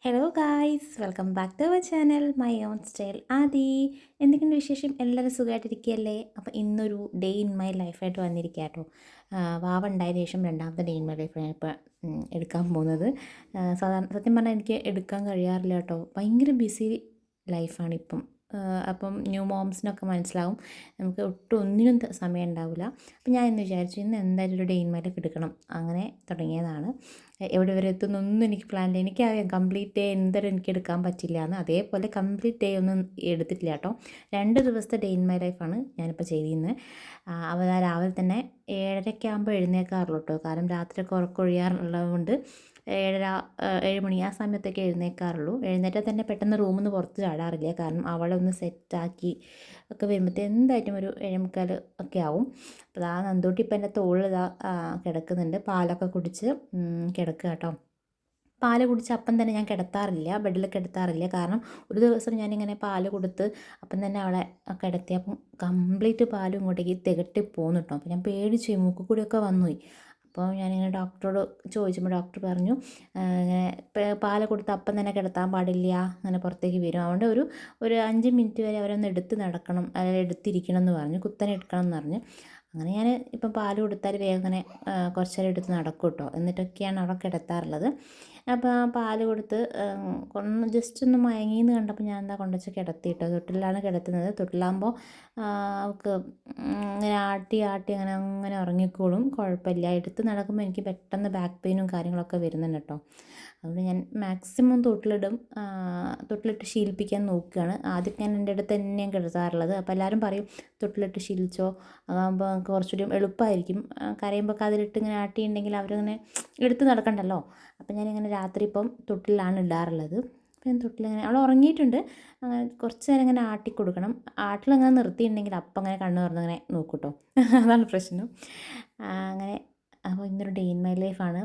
Hello guys, welcome back to our channel my own style Adi. എന്തൊക്കെയുണ്ട് വിശേഷം? എല്ലാവരും സുഖമായിട്ടിരിക്കുകയല്ലേ? അപ്പോൾ ഇന്നൊരു ഡേ ഇൻ മൈ ലൈഫായിട്ട് വന്നിരിക്കുക കേട്ടോ. വാവ ഉണ്ടായതിനു ശേഷം രണ്ടാമത്തെ ഡേ ഇൻ മൈ ലൈഫാണ് ഇപ്പോൾ എടുക്കാൻ പോകുന്നത്. സാധാരണ സത്യം പറഞ്ഞാൽ എനിക്ക് എടുക്കാൻ കഴിയാറില്ല കേട്ടോ. ഭയങ്കര ബിസി ലൈഫാണിപ്പം. അപ്പം ന്യൂ മോംസിനൊക്കെ മനസ്സിലാവും, നമുക്ക് ഒട്ടും ഒന്നിനും സമയം ഉണ്ടാവില്ല. അപ്പം ഞാൻ ഇന്ന് വിചാരിച്ചു ഇന്ന് എന്തായാലും ഒരു ഡേ ഇൻ മൈ ലൈഫ് എടുക്കണം. അങ്ങനെ തുടങ്ങിയതാണ്. എവിടെ വരെ എത്തുന്നൊന്നും എനിക്ക് പ്ലാനില്ല. എനിക്കറിയാം കംപ്ലീറ്റ് ഡേ എന്തായാലും എനിക്ക് എടുക്കാൻ പറ്റില്ല എന്ന്. അതേപോലെ കംപ്ലീറ്റ് ഡേ ഒന്നും എടുത്തിട്ടില്ല കേട്ടോ. 2 ദിവസത്തെ ഡേ ഇൻ മൈ ലൈഫാണ് ഞാനിപ്പോൾ ചെയ്തിരുന്നത്. അപ്പോൾ രാവിലെ തന്നെ 7:30 ആകുമ്പോൾ എഴുന്നേൽക്കാറുള്ളൂ കേട്ടോ. കാരണം രാത്രിയൊക്കെ ഉറക്കമൊഴിയാറുള്ളത് കൊണ്ട് 7 മണി ആ സമയത്തൊക്കെ എഴുന്നേൽക്കാറുള്ളൂ. എഴുന്നേറ്റാൽ തന്നെ പെട്ടെന്ന് റൂമിൽ നിന്ന് പുറത്ത് ചാടാറില്ല. കാരണം അവളെ ഒന്ന് സെറ്റാക്കി ഒക്കെ വരുമ്പോഴത്തേ എന്തായിട്ടും ഒരു 7:45 ഒക്കെ ആവും. അപ്പോൾ നന്ദൂട്ടി ഇപ്പം എൻ്റെ തോളിൽ കിടക്കുന്നുണ്ട്. പാലൊക്കെ കുടിച്ച് കിടക്കുക കേട്ടോ. പാല് കുടിച്ച് അപ്പം തന്നെ ഞാൻ കിടത്താറില്ല, ബെഡിൽ കിടത്താറില്ല. കാരണം ഒരു ദിവസം ഞാനിങ്ങനെ പാല് കൊടുത്ത് അപ്പം തന്നെ അവളെ കിടത്തി. അപ്പം കംപ്ലീറ്റ് പാലും ഇങ്ങോട്ടേക്ക് തികട്ടി പോന്നു കേട്ടോ. അപ്പോൾ ഞാൻ പേടിച്ചു, മൂക്കിൽ കൂടിയൊക്കെ വന്നുപോയി. അപ്പോൾ ഞാനിങ്ങനെ ഡോക്ടറോട് ചോദിച്ചപ്പോൾ ഡോക്ടർ പറഞ്ഞു ഇങ്ങനെ പാല് കൊടുത്ത് അപ്പം തന്നെ കിടത്താൻ പാടില്ല, അങ്ങനെ പുറത്തേക്ക് വരും. അതുകൊണ്ട് ഒരു 5 മിനിറ്റ് വരെ അവരൊന്ന് എടുത്ത് നടക്കണം, എടുത്തിരിക്കണം എന്ന് പറഞ്ഞു, കുത്തനെ എടുക്കണം എന്ന് പറഞ്ഞു. അങ്ങനെ ഞാൻ ഇപ്പം പാല് കൊടുത്താൽ വേഗം അങ്ങനെ കുറച്ച് നേരം എടുത്ത് നടക്കും കേട്ടോ. എന്നിട്ടൊക്കെയാണ് അവിടെ കിടത്താറുള്ളത്. അപ്പോൾ ആ പാല് കൊടുത്ത് ജസ്റ്റ് ഒന്ന് മയങ്ങിയെന്ന് കണ്ടപ്പോൾ ഞാൻ എന്താ കൊണ്ടുവച്ച് കിടത്തി കേട്ടോ. തൊട്ടിലാണ് കിടത്തുന്നത്. തൊട്ടിലാകുമ്പോൾ അവൾക്ക് ഇങ്ങനെ ആട്ടി ആട്ടി അങ്ങനെ ഉറങ്ങിക്കോളും, കുഴപ്പമില്ല. എടുത്ത് നടക്കുമ്പോൾ എനിക്ക് പെട്ടെന്ന് ബാക്ക് പെയിനും കാര്യങ്ങളൊക്കെ വരുന്നുണ്ട് കേട്ടോ. അതുകൊണ്ട് ഞാൻ മാക്സിമം തൊട്ടിലിട്ട് ശീലിപ്പിക്കാൻ നോക്കുകയാണ്. ആദ്യം ഞാൻ എൻ്റെ അടുത്ത് തന്നെയാണ് കിടത്താറുള്ളത്. അപ്പോൾ എല്ലാവരും പറയും തൊട്ടിലിട്ട് ശീലിച്ചോ, അതാകുമ്പോൾ നമുക്ക് കുറച്ചുകൂടി എളുപ്പമായിരിക്കും. കരയുമ്പോൾ അതിലിട്ട് ഇങ്ങനെ ആട്ടിയിട്ടുണ്ടെങ്കിൽ അവരിങ്ങനെ എടുത്ത് നടക്കണ്ടല്ലോ. അപ്പം ഞാനിങ്ങനെ രാത്രി ഇപ്പം തൊട്ടിലാണ് ഇടാറുള്ളത്. അപ്പം തൊട്ടിലിങ്ങനെ അവൾ ഉറങ്ങിയിട്ടുണ്ട്. അങ്ങനെ കുറച്ച് നേരം ഇങ്ങനെ ആട്ടി കൊടുക്കണം. ആട്ടിലങ്ങനെ നിർത്തിയിട്ടുണ്ടെങ്കിൽ അപ്പം അങ്ങനെ കണ്ണ് തുറന്നിങ്ങനെ നോക്കും കേട്ടോ. അതാണ് പ്രശ്നം. അങ്ങനെ അപ്പോൾ ഇന്നൊരു ഡേ ഇൻ മൈ ലൈഫാണ്.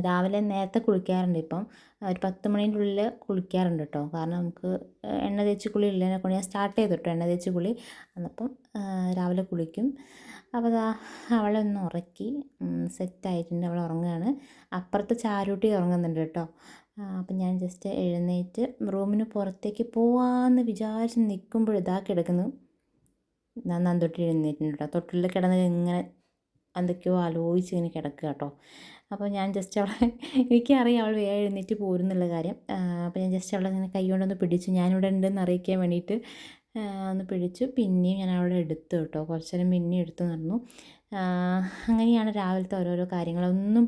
രാവിലെ നേരത്തെ കുളിക്കാറുണ്ട്. ഇപ്പം ഒരു 10 മണീൻ്റെ ഉള്ളിൽ കുളിക്കാറുണ്ട് കേട്ടോ. കാരണം നമുക്ക് എണ്ണ തേച്ച് കുളി ഉള്ളതിനെ കൊണ്ട് ഞാൻ സ്റ്റാർട്ട് ചെയ്തു കേട്ടോ എണ്ണ തേച്ച് കുളി. അന്നപ്പം രാവിലെ കുളിക്കും. അപ്പോൾ അവളെ ഒന്ന് ഉറക്കി സെറ്റായിട്ടുണ്ട്, അവൾ ഉറങ്ങുകയാണ്. അപ്പുറത്ത് ചാരൂട്ടി ഉറങ്ങുന്നുണ്ട് കേട്ടോ. അപ്പം ഞാൻ ജസ്റ്റ് എഴുന്നേറ്റ് റൂമിന് പുറത്തേക്ക് പോവാമെന്ന് വിചാരിച്ച് നിൽക്കുമ്പോൾ കിടക്കുന്നു. ഞാൻ നന്ദൊട്ടി എഴുന്നേറ്റിട്ടുണ്ട് കേട്ടോ. തൊട്ടിൽ കിടന്ന് ഇങ്ങനെ എന്തൊക്കെയോ ആലോചിച്ച് ഇങ്ങനെ കിടക്കുക കേട്ടോ. അപ്പോൾ ഞാൻ ജസ്റ്റ് അവളെ എനിക്കറിയാം അവൾ വേഗം എഴുന്നേറ്റ് പോരുന്നുള്ള കാര്യം. അപ്പോൾ ഞാൻ ജസ്റ്റ് അവളെ ഇങ്ങനെ കൈ കൊണ്ടൊന്ന് പിടിച്ചു, ഞാനിവിടെ ഉണ്ടെന്ന് അറിയിക്കാൻ വേണ്ടിയിട്ട് ഒന്ന് പിടിച്ചു. പിന്നെയും ഞാൻ അവളെ എടുത്തു കേട്ടോ. കുറച്ച് നേരം പിന്നെയും എടുത്ത് നടന്നു. അങ്ങനെയാണ് രാവിലത്തെ ഓരോരോ കാര്യങ്ങൾ. ഒന്നും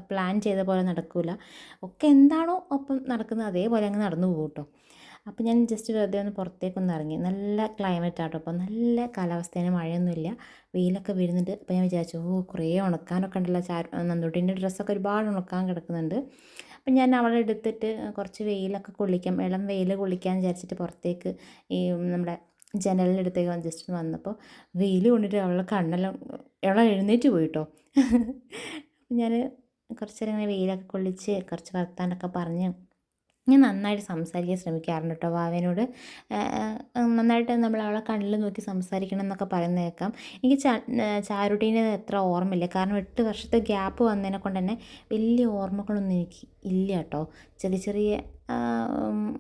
പ്ലാൻ ചെയ്ത പോലെ നടക്കില്ല. ഒക്കെ എന്താണോ ഒപ്പം നടക്കുന്നത് അതേപോലെ അങ്ങ് നടന്നു പോകും കേട്ടോ. അപ്പോൾ ഞാൻ ജസ്റ്റ് വെറുതെ ഒന്ന് പുറത്തേക്കൊന്ന് ഇറങ്ങി. നല്ല ക്ലൈമറ്റ് ആട്ടോ. അപ്പോൾ നല്ല കാലാവസ്ഥയാണ്, മഴയൊന്നുമില്ല, വെയിലൊക്കെ വരുന്നുണ്ട്. അപ്പോൾ ഞാൻ വിചാരിച്ചു കുറേ ഉണക്കാനൊക്കെ ഉണ്ടല്ലോ. നന്ദൂട്ടീൻ്റെ ഡ്രസ്സൊക്കെ ഒരുപാട് ഉണക്കാൻ കിടക്കുന്നുണ്ട്. അപ്പം ഞാൻ അവളെ എടുത്തിട്ട് കുറച്ച് വെയിലൊക്കെ കൊള്ളിക്കാം, ഇളം വെയിൽ കൊള്ളിക്കാൻ വിചാരിച്ചിട്ട് പുറത്തേക്ക് ഈ നമ്മുടെ ജനലിൻ്റെ അടുത്തേക്ക് ജസ്റ്റ് വന്നപ്പോൾ വെയിൽ കൊണ്ടിട്ട് അവളെ കണ്ണെല്ലാം അവളെ എഴുന്നേറ്റ് പോയിട്ടോ. അപ്പം ഞാൻ കുറച്ച് നേരം ഇങ്ങനെ വെയിലൊക്കെ കൊള്ളിച്ച് കുറച്ച് വർത്താനൊക്കെ പറഞ്ഞ് ഞാൻ നന്നായിട്ട് സംസാരിക്കാൻ ശ്രമിക്കാറുണ്ട് കേട്ടോ വാവേനോട്. നന്നായിട്ട് നമ്മൾ അവളെ കണ്ണിൽ നോക്കി സംസാരിക്കണം എന്നൊക്കെ പറയുന്നത് കേൾക്കാം. എനിക്ക് ചാരുട്ടീനെ അത്ര ഓർമ്മയില്ല. കാരണം 8 വർഷത്തെ ഗ്യാപ്പ് വന്നതിനെ കൊണ്ട് തന്നെ വലിയ ഓർമ്മകളൊന്നും എനിക്ക് ഇല്ല കേട്ടോ. ചെറിയ ചെറിയ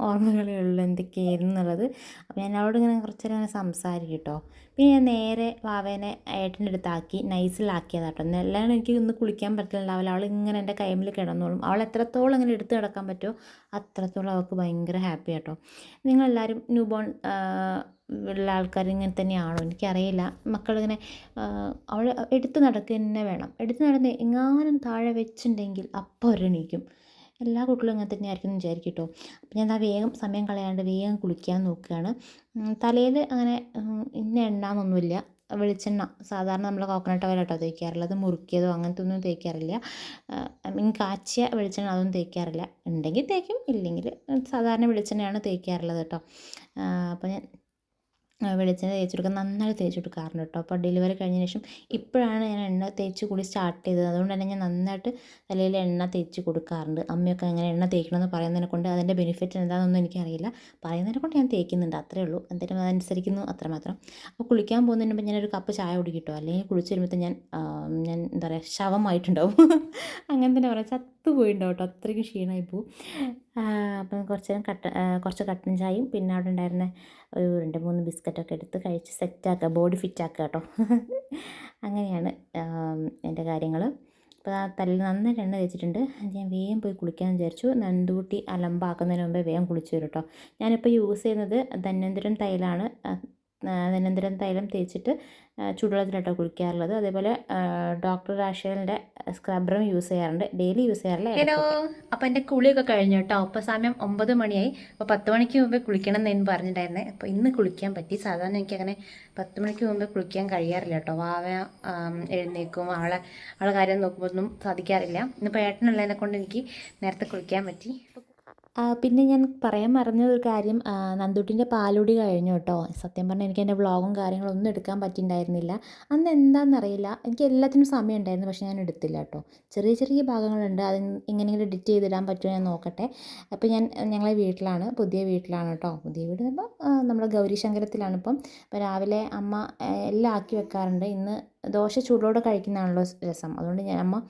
ഓർമ്മകളേ ഉള്ളൂ എന്തൊക്കെയായിരുന്നു എന്നുള്ളത്. അപ്പോൾ ഞാൻ അവളോട് ഇങ്ങനെ കുറച്ച് നേരം ഇങ്ങനെ സംസാരിക്കും കേട്ടോ. പിന്നെ ഞാൻ നേരെ വാവേനെ ഏട്ടൻ്റെ അടുത്താക്കി നൈസിലാക്കിയതാണ് കേട്ടോ. അല്ലാണ്ട് എനിക്ക് ഒന്ന് കുളിക്കാൻ പറ്റില്ലാവില്ല. അവൾ ഇങ്ങനെ എൻ്റെ കൈമിൽ കിടന്നോളും. അവൾ എത്രത്തോളം ഇങ്ങനെ എടുത്ത് കിടക്കാൻ പറ്റുമോ അത്രത്തോളം അവൾക്ക് ഭയങ്കര ഹാപ്പി കേട്ടോ. നിങ്ങളെല്ലാവരും ന്യൂ ബോൺ ഉള്ള ആൾക്കാർ ഇങ്ങനെ തന്നെയാണോ എനിക്കറിയില്ല. മക്കളിങ്ങനെ അവൾ എടുത്ത് നടക്കുക തന്നെ വേണം. എടുത്ത് നടന്ന് എങ്ങാനും താഴെ വെച്ചിട്ടുണ്ടെങ്കിൽ അപ്പോൾ അവരെണീക്കും. എല്ലാ കുട്ടികളും ഇങ്ങനെ തന്നെ ആയിരിക്കും എന്ന് വിചാരിക്കും കേട്ടോ. അപ്പം ഞാൻ വേഗം സമയം കളയാണ്ട് വേഗം കുളിക്കാൻ നോക്കുകയാണ്. തലയിൽ അങ്ങനെ ഇന്ന എണ്ണ എന്നൊന്നുമില്ല. വെളിച്ചെണ്ണ സാധാരണ നമ്മൾ കോക്കനട്ട് ഓയിൽ കേട്ടോ തേക്കാറുള്ളത്. മുറുക്കിയതോ അങ്ങനത്തെ ഒന്നും തേക്കാറില്ല. ഐ മീൻ കാച്ചിയ വെളിച്ചെണ്ണ അതൊന്നും തേക്കാറില്ല. ഉണ്ടെങ്കിൽ തേക്കും, ഇല്ലെങ്കിൽ സാധാരണ വെളിച്ചെണ്ണയാണ് തേക്കാറുള്ളത് കേട്ടോ. അപ്പോൾ ഞാൻ വെളിച്ചെണ്ണ തേച്ച് കൊടുക്കുക, നന്നായിട്ട് തേച്ച് കൊടുക്കാറുണ്ട് കേട്ടോ. അപ്പോൾ ഡെലിവറി കഴിഞ്ഞതിന് ശേഷം ഇപ്പോഴാണ് ഞാൻ എണ്ണ തേച്ച് കൂടി സ്റ്റാർട്ട് ചെയ്തത്. അതുകൊണ്ട് തന്നെ ഞാൻ നന്നായിട്ട് തലയിൽ എണ്ണ തേച്ച് കൊടുക്കാറുണ്ട്. അമ്മയൊക്കെ അങ്ങനെ എണ്ണ തേക്കണമെന്ന് പറയുന്നതിനെ കൊണ്ട് അതിൻ്റെ ബെനിഫിറ്റ് എന്താണെന്നൊന്നും എനിക്കറിയില്ല. പറയുന്നതിനെ കൊണ്ട് ഞാൻ തേക്കുന്നുണ്ട്, അത്രേ ഉള്ളൂ. എന്തായാലും അതനുസരിക്കുന്നു അത്രമാത്രം. അപ്പോൾ കുളിക്കാൻ പോകുന്നതിന് മുമ്പ് ഞാനൊരു കപ്പ് ചായ കുടിക്കും കേട്ടോ. അല്ലെങ്കിൽ കുളിച്ച് വരുമ്പോഴത്തെ ഞാൻ എന്താ പറയുക, ശവമായിട്ടുണ്ടാവും. അങ്ങനെ തന്നെ പറയാം, ചത്തുപോയിട്ടുണ്ടാവും കേട്ടോ, അത്രയ്ക്കും ക്ഷീണമായി പോവും. അപ്പം കുറച്ച് നേരം കുറച്ച് കട്ടൻ ചായയും പിന്നെ അവിടെ ഉണ്ടായിരുന്ന ഒരു 2-3 ബിസ്ക്കറ്റൊക്കെ എടുത്ത് കഴിച്ച് സെറ്റാക്കുക, ബോഡി ഫിറ്റാക്കുക കേട്ടോ. അങ്ങനെയാണ് എൻ്റെ കാര്യങ്ങൾ. അപ്പോൾ ആ തലയിൽ നന്നായിട്ട് എണ്ണ തേച്ചിട്ടുണ്ട്. ഞാൻ വേഗം പോയി കുളിക്കാമെന്ന് വിചാരിച്ചു. നന്ദൂട്ടി അലമ്പാക്കുന്നതിന് മുമ്പേ വേഗം കുളിച്ച് വരും കേട്ടോ. ഞാനിപ്പോൾ യൂസ് ചെയ്യുന്നത് ധന്വന്തരം തൈലാണ്. ധന്വന്തരം തൈലം തേച്ചിട്ട് ചൂടുവെള്ളത്തിലാട്ടോ കുളിക്കാറുള്ളത്. അതേപോലെ ഡോക്ടർ രാഷേലിൻ്റെ സ്ക്രബ്ബറും യൂസ് ചെയ്യാറുണ്ട്, ഡെയിലി യൂസ് ചെയ്യാറില്ല. ഹലോ, അപ്പോൾ എൻ്റെ കുളിയൊക്കെ കഴിഞ്ഞു കേട്ടോ. അപ്പോൾ സമയം 9 മണിയായി. അപ്പോൾ 10 മണിക്ക് മുമ്പേ കുളിക്കണം എന്ന് പറഞ്ഞിട്ടുണ്ടായിരുന്നേ. അപ്പോൾ ഇന്ന് കുളിക്കാൻ പറ്റി. സാധാരണ എനിക്കങ്ങനെ 10 മണിക്ക് മുമ്പേ കുളിക്കാൻ കഴിയാറില്ല കേട്ടോ. വാവ എഴുന്നേക്കും, അവളെ കാര്യം നോക്കുമ്പോഴൊന്നും സാധിക്കാറില്ല. ഇന്നിപ്പോൾ ഏട്ടനുള്ളതിനെ കൊണ്ട് എനിക്ക് നേരത്തെ കുളിക്കാൻ പറ്റി. പിന്നെ ഞാൻ പറയാൻ മറന്നൊരു കാര്യം, നന്ദൂട്ടിൻ്റെ പാലുടി കഴിഞ്ഞു കേട്ടോ. സത്യം പറഞ്ഞാൽ എനിക്ക് എൻ്റെ വ്ളോഗും കാര്യങ്ങളൊന്നും എടുക്കാൻ പറ്റിയിട്ടുണ്ടായിരുന്നില്ല. അന്ന് എന്താണെന്നറിയില്ല, എനിക്ക് എല്ലാത്തിനും സമയം ഉണ്ടായിരുന്നു, പക്ഷേ ഞാൻ എടുത്തില്ല കേട്ടോ. ചെറിയ ചെറിയ ഭാഗങ്ങളുണ്ട്, അത് എങ്ങനെയെങ്കിലും എഡിറ്റ് ചെയ്തിടാൻ പറ്റുമോ ഞാൻ നോക്കട്ടെ. അപ്പോൾ ഞങ്ങളെ വീട്ടിലാണ്, പുതിയ വീട്ടിലാണ് കേട്ടോ. പുതിയ വീട് പറയുമ്പോൾ നമ്മുടെ ഗൗരീശങ്കരത്തിലാണ് ഇപ്പം. അപ്പോൾ രാവിലെ അമ്മ എല്ലാം ആക്കി വെക്കാറുണ്ട്. ഇന്ന് ദോശ ചൂടോടെ കഴിക്കുന്നതാണല്ലോ രസം, അതുകൊണ്ട് അമ്മ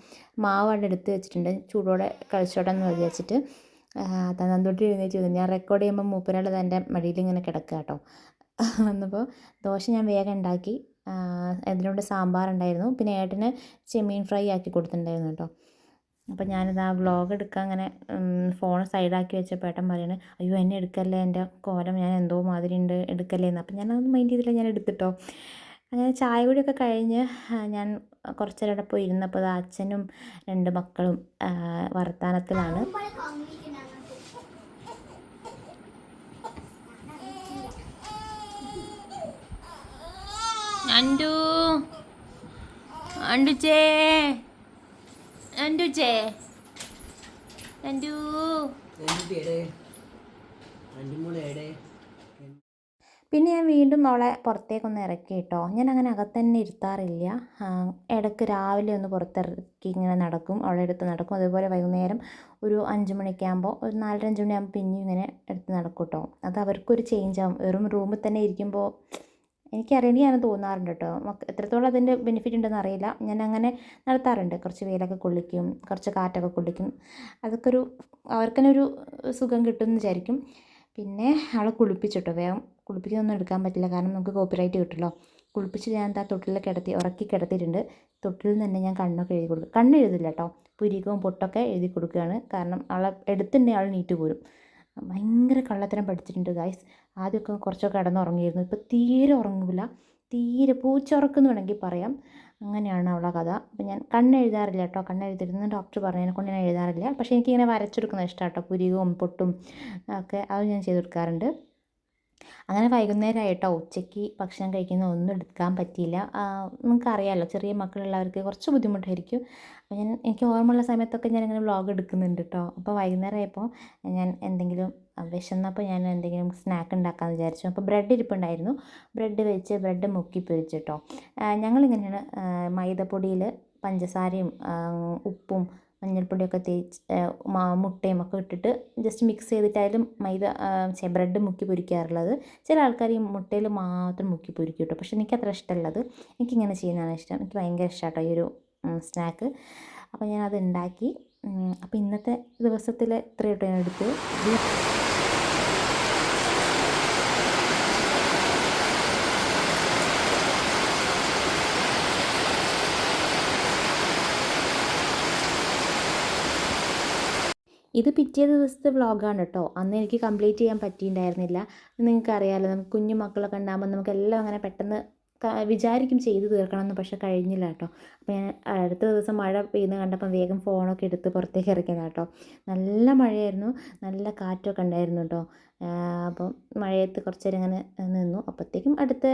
മാവ് അവിടെ എടുത്ത് വെച്ചിട്ടുണ്ട്, ചൂടോടെ കഴിച്ചോട്ടെ എന്ന് വിചാരിച്ചിട്ട്. നന്ദൂട്ടി എഴുന്നേറ്റ് വന്നു. ഞാൻ റെക്കോർഡ് ചെയ്യുമ്പോൾ മൂപ്പരാൾ എൻ്റെ മടിയിൽ ഇങ്ങനെ കിടക്കുക കേട്ടോ. വന്നപ്പോൾ ദോശ ഞാൻ വേഗം ഉണ്ടാക്കി. അതിനോട് സാമ്പാറുണ്ടായിരുന്നു, പിന്നെ ഏട്ടന് ചെമ്മീൻ ഫ്രൈ ആക്കി കൊടുത്തിട്ടുണ്ടായിരുന്നു കേട്ടോ. അപ്പോൾ ഞാനിത് ആ വ്ളോഗ് എടുക്കാൻ അങ്ങനെ ഫോൺ സൈഡാക്കി വെച്ചപ്പോൾ ഏട്ടൻ പറയാണ്, അയ്യോ എന്നെ എടുക്കല്ലേ, എൻ്റെ കോലം ഞാൻ എന്തോ മാതിരി ഉണ്ട്, എടുക്കല്ലേന്ന്. അപ്പം ഞാനതൊന്നും മൈൻഡ് ചെയ്തില്ല, ഞാൻ എടുത്തിട്ടോ. അങ്ങനെ ചായ കുടിയൊക്കെ കഴിഞ്ഞ് ഞാൻ കുറച്ച് നേരം അവിടെ പോയി ഇരുന്നപ്പോൾ അച്ഛനും 2 മക്കളും വർത്തമാനത്തിലാണ്. അണ്ടു അണ്ടുച്ചേ അണ്ടുച്ചേ അണ്ടു പിന്നെ ഞാൻ വീണ്ടും അവളെ പുറത്തേക്കൊന്ന് ഇറക്കി കേട്ടോ. ഞാൻ അങ്ങനെ അകത്തന്നെ ഇരുത്താറില്ല. ഇടയ്ക്ക് രാവിലെ ഒന്ന് പുറത്തിറക്കി ഇങ്ങനെ നടക്കും, അവളെ എടുത്ത് നടക്കും. അതുപോലെ വൈകുന്നേരം ഒരു 5 മണിയൊക്കെ ആകുമ്പോൾ, ഒരു 4-5 മണിയാകുമ്പോൾ പിന്നെയും ഇങ്ങനെ എടുത്ത് നടക്കും കേട്ടോ. അത് അവർക്കൊരു ചേഞ്ച് ആവും. വെറും റൂമിൽ തന്നെ ഇരിക്കുമ്പോൾ എനിക്കങ്ങനെ തോന്നാറുണ്ട് കേട്ടോ. എത്രത്തോളം അതിൻ്റെ ബെനിഫിറ്റ് ഉണ്ടെന്ന് അറിയില്ല. ഞാൻ അങ്ങനെ നടത്താറുണ്ട്. കുറച്ച് വെയിലൊക്കെ കൊള്ളിക്കും, കുറച്ച് കാറ്റൊക്കെ കൊള്ളിക്കും. അതൊക്കെ അവർക്കന്നെ ഒരു സുഖം കിട്ടുമെന്ന് വിചാരിക്കും. പിന്നെ അവളെ കുളിപ്പിച്ചിട്ടോ. വേഗം കുളിപ്പിക്കുന്നൊന്നും എടുക്കാൻ പറ്റില്ല, കാരണം നമുക്ക് കോപ്പിറൈറ്റ് കിട്ടുമല്ലോ. കുളിപ്പിച്ച് ഞാൻ തൊട്ടിലിൽ ഉറക്കി കിടത്തിയിട്ടുണ്ട്. തൊട്ടിലിൽ നിന്ന് തന്നെ ഞാൻ കണ്ണൊക്കെ എഴുതി കൊടുക്കും. കണ്ണ് എഴുതില്ല കേട്ടോ, പുരികവും പൊട്ടൊക്കെ എഴുതി കൊടുക്കുകയാണ്. കാരണം അവളെ എടുത്തിട്ടുണ്ടെങ്കിൽ അവൾ നീറ്റ് പോരും. ഭയങ്കര കള്ളത്തരം പഠിച്ചിട്ടുണ്ട് ഗായ്സ്. ആദ്യമൊക്കെ കുറച്ചൊക്കെ കിടന്നുറങ്ങിയിരുന്നു, ഇപ്പോൾ തീരെ ഉറങ്ങില്ല, തീരെ പൂച്ചുറക്കെന്ന് വേണമെങ്കിൽ പറയാം. അങ്ങനെയാണ് അവളെ കഥ. അപ്പം ഞാൻ കണ്ണെഴുതാറില്ല കേട്ടോ. കണ്ണെഴുതിരുന്ന് ഡോക്ടർ പറഞ്ഞതിനെ കൊണ്ട് ഞാൻ എഴുതാറില്ല. പക്ഷേ എനിക്കിങ്ങനെ വരച്ചെടുക്കുന്നത് ഇഷ്ടമാണ് കേട്ടോ. പുരികവും പൊട്ടും ഒക്കെ അത് ഞാൻ ചെയ്ത് കൊടുക്കാറുണ്ട്. അങ്ങനെ വൈകുന്നേരമായിട്ടോ. ഉച്ചയ്ക്ക് ഭക്ഷണം കഴിക്കുന്ന ഒന്നും എടുക്കാൻ പറ്റിയില്ല. നിങ്ങൾക്കറിയാമല്ലോ, ചെറിയ മക്കളുള്ളവർക്ക് കുറച്ച് ബുദ്ധിമുട്ടായിരിക്കും. അപ്പോൾ എനിക്ക് ഓർമ്മയുള്ള സമയത്തൊക്കെ ഞാനിങ്ങനെ വ്ളോഗ് എടുക്കുന്നുണ്ട് കേട്ടോ. അപ്പോൾ വൈകുന്നേരമായപ്പോൾ ഞാൻ എന്തെങ്കിലും വിശന്നപ്പോൾ ഞാൻ എന്തെങ്കിലും സ്നാക്ക് ഉണ്ടാക്കാമെന്ന് വിചാരിച്ചു. അപ്പോൾ ബ്രെഡ് ഇരിപ്പുണ്ടായിരുന്നു, ബ്രെഡ് മുക്കി പൊരിച്ചു കേട്ടോ. ഞങ്ങളിങ്ങനെയാണ് മൈദപ്പൊടിയിൽ പഞ്ചസാരയും ഉപ്പും മഞ്ഞൾപ്പൊടിയൊക്കെ തേച്ച് മുട്ടയും ഒക്കെ ഇട്ടിട്ട് ജസ്റ്റ് മിക്സ് ചെയ്തിട്ട് അതിലും ബ്രെഡ് മുക്കി പൊരിക്കാറുള്ളത്. ചില ആൾക്കാർ ഈ മുട്ടയിൽ മാത്രം മുക്കി പൊരിക്കും കേട്ടോ. പക്ഷേ എനിക്കത്ര ഇഷ്ടമുള്ളത്, എനിക്കിങ്ങനെ ചെയ്യുന്നതാണ് ഇഷ്ടം. എനിക്ക് ഭയങ്കര ഇഷ്ടമാണ് കേട്ടോ ഈ ഒരു സ്നാക്ക്. അപ്പോൾ ഞാനത് ഉണ്ടാക്കി. അപ്പോൾ ഇന്നത്തെ ദിവസത്തിൽ ഇത്രയും കേട്ടോ ഞാൻ എടുത്ത്. ഇത് പിറ്റേ ദിവസത്തെ വ്ളോഗാണ് കേട്ടോ. അന്ന് എനിക്ക് കംപ്ലീറ്റ് ചെയ്യാൻ പറ്റിയിട്ടുണ്ടായിരുന്നില്ല. നിങ്ങൾക്കറിയാമല്ലോ, നമുക്ക് കുഞ്ഞു മക്കളൊക്കെ ഉണ്ടാകുമ്പോൾ നമുക്കെല്ലാം അങ്ങനെ പെട്ടെന്ന് വിചാരിക്കും ചെയ്ത് തീർക്കണമെന്ന്, പക്ഷേ കഴിഞ്ഞില്ല കേട്ടോ. അപ്പോൾ ഞാൻ അടുത്ത ദിവസം മഴ പെയ്യുന്ന കണ്ടപ്പം വേഗം ഫോണൊക്കെ എടുത്ത് പുറത്തേക്ക് ഇറക്കിയതാണ് കേട്ടോ. നല്ല മഴയായിരുന്നു, നല്ല കാറ്റൊക്കെ ഉണ്ടായിരുന്നു കേട്ടോ. അപ്പം മഴയത്ത് കുറച്ച് നേരം ഇങ്ങനെ നിന്നു. അപ്പോഴത്തേക്കും അടുത്ത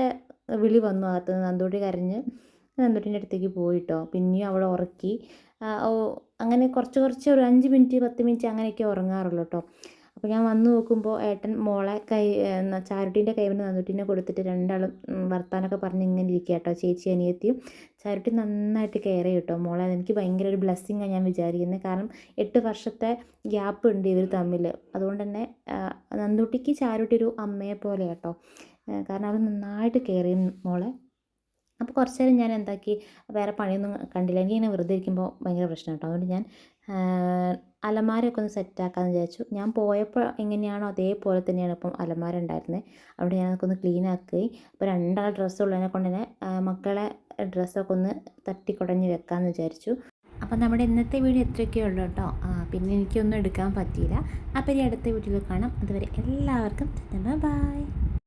വിളി വന്നു അകത്ത്. നന്ദൂട്ടി കരഞ്ഞ് നന്ദൂട്ടിൻ്റെ അടുത്തേക്ക് പോയിട്ടോ. പിന്നെയും അവളെ ഉറക്കി. അങ്ങനെ കുറച്ച് ഒരു 5 മിനിറ്റ് 10 മിനിറ്റ് അങ്ങനെയൊക്കെ ഉറങ്ങാറുള്ളൂ കേട്ടോ. അപ്പോൾ ഞാൻ വന്ന് നോക്കുമ്പോൾ ഏട്ടൻ മോളെ ചാരുട്ടീൻ്റെ കൈവിന് നന്ദുട്ടീനെ കൊടുത്തിട്ട് രണ്ടാളും വർത്താനമൊക്കെ പറഞ്ഞ് ഇങ്ങനെ ഇരിക്കുക കേട്ടോ. ചേച്ചി അനിയത്തിയും ചാരുട്ടി നന്നായിട്ട് കെയർ ചെയ്യും കേട്ടോ മോളെ. എനിക്ക് ഭയങ്കര ഒരു ബ്ലെസ്സിങ്ങാണ് ഞാൻ വിചാരിക്കുന്നത്. കാരണം 8 വർഷത്തെ ഗ്യാപ്പ് ഉണ്ട് ഇവർ തമ്മിൽ. അതുകൊണ്ട് തന്നെ നന്ദുട്ടിക്ക് ചാരുട്ടി ഒരു അമ്മയെ പോലെ കേട്ടോ. കാരണം അവൾ നന്നായിട്ട് കെയർ ചെയ്യും മോളെ. അപ്പോൾ കുറച്ച് നേരം ഞാൻ എന്താക്കി, വേറെ പണിയൊന്നും കണ്ടില്ല, എനിക്കിങ്ങനെ വെറുതെ ഇരിക്കുമ്പോൾ ഭയങ്കര പ്രശ്നം കേട്ടോ. അതുകൊണ്ട് ഞാൻ അലമാരയൊക്കെ ഒന്ന് സെറ്റാക്കാമെന്ന് വിചാരിച്ചു. ഞാൻ പോയപ്പോൾ എങ്ങനെയാണോ അതേപോലെ തന്നെയാണ് ഇപ്പം അലമാര ഉണ്ടായിരുന്നത്. അവിടെ ഞാനതൊക്കെ ഒന്ന് ക്ലീൻ ആക്കുകയും അപ്പോൾ രണ്ടാൾ ഡ്രസ്സുള്ളതിനെ കൊണ്ട് തന്നെ മക്കളെ ഡ്രസ്സൊക്കെ ഒന്ന് തട്ടിക്കുടഞ്ഞ് വെക്കാമെന്ന് വിചാരിച്ചു. അപ്പോൾ നമ്മുടെ ഇന്നത്തെ വീഡിയോ ഇത്രയൊക്കെ ഉള്ളൂ കേട്ടോ. പിന്നെ എനിക്കൊന്നും എടുക്കാൻ പറ്റിയില്ല. അപ്പോൾ ഇനി അടുത്ത വീഡിയോയിൽ കാണാം. അതുവരെ എല്ലാവർക്കും ബൈ.